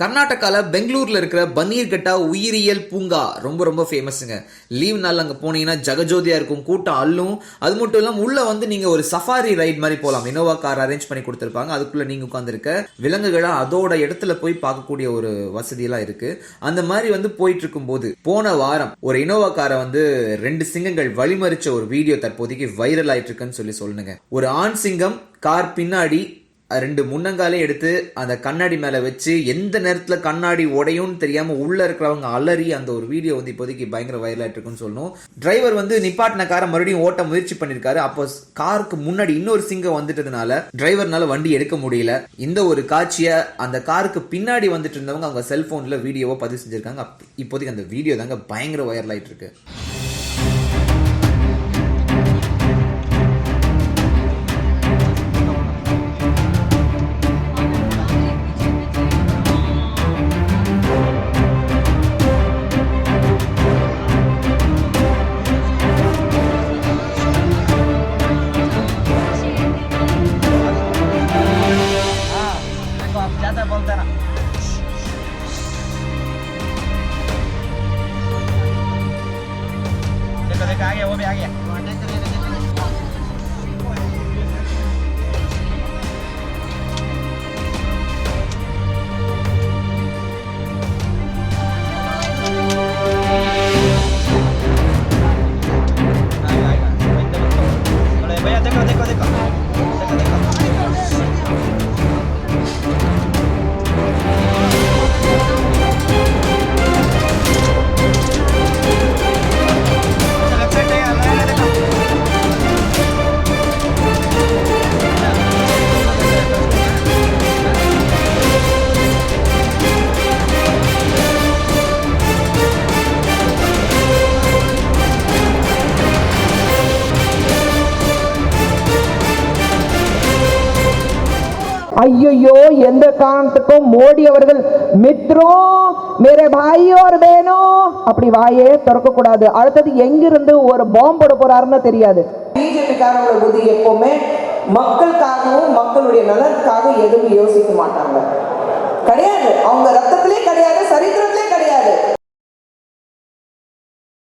கர்நாடகாவில் பெங்களூரில் இருக்கிற பன்னீர்கட்டா உயிரியல் பூங்கா ரொம்ப ரொம்ப ஃபேமஸுங்க. லீவ் நாள் அங்கே போனீங்கன்னா ஜகஜோதியாக இருக்கும், கூட்டம் அள்ளும். அது மட்டும் இல்லாமல் உள்ளே வந்து நீங்கள் ஒரு சஃபாரி ரைட் மாதிரி போகலாம். இனோவா கார் அரேஞ்ச் பண்ணி கொடுத்துருப்பாங்க. அதுக்குள்ளே நீங்கள் உட்காந்துருக்க விலங்குகளை அதோட இடத்துல போய் பார்க்கக்கூடிய ஒரு வசதியெல்லாம் இருக்குது. அந்த மாதிரி வந்து போயிட்டு இருக்கும்போது போன வாரம் ஒரு இனோவா காரை வந்து 2 சிங்கங்கள் வழிமறிச்ச ஒரு வீடியோ தற்போதைக்கு வைரல் ஆயிட்டு இருக்குன்னு சொல்லணுங்க. ஒரு ஆண் சிங்கம் கார் பின்னாடி 2 முன்னங்காலே எடுத்து அந்த கண்ணாடி மேல வச்சு எந்த நேரத்துல கண்ணாடி உடையும் தெரியாம உள்ள இருக்கிறவங்க அலறி அந்த ஒரு வீடியோ வந்து இப்போதைக்கு பயங்கர வைரல் ஆயிட்டு இருக்குன்னு சொல்லணும். டிரைவர் வந்து நிப்பாட்டின காரை மறுபடியும் ஓட்ட முயற்சி பண்ணிருக்காரு. அப்போ காருக்கு முன்னாடி இன்னொரு சிங்கம் வந்துட்டதுனால டிரைவர்னால வண்டி எடுக்க முடியல. இந்த ஒரு காட்சியை அந்த காருக்கு பின்னாடி வந்துட்டு இருந்தவங்க அவங்க செல்போன்ல வீடியோவை பதிவு செஞ்சிருக்காங்க. இப்போதைக்கு அந்த வீடியோ தாங்க பயங்கர வைரல் ஆயிட்டு இருக்கு. बोलते ना देखो देखो आ गया, वो भी आ गया। भैया देखो देखो देखो देखो देखो ஐயோ எந்த காரணத்துக்கும் மோடி அவர்கள் மித்ரோ மேரே பாய் और बहनों அப்படி வாயே திறக்க கூடாது. அடுத்தது எங்கிருந்து ஒரு பாம்பு போட போறாருன்னு தெரியாது. பிஜேபிக்காரங்களோட புத்தி எப்பவுமே மக்களுக்காகவும் மக்களுடைய நலனுக்காக எதுவும் யோசிக்க மாட்டாங்க. கிடையாது, அவங்க ரத்தத்திலே கிடையாது, சரித்திரத்திலே கிடையாது.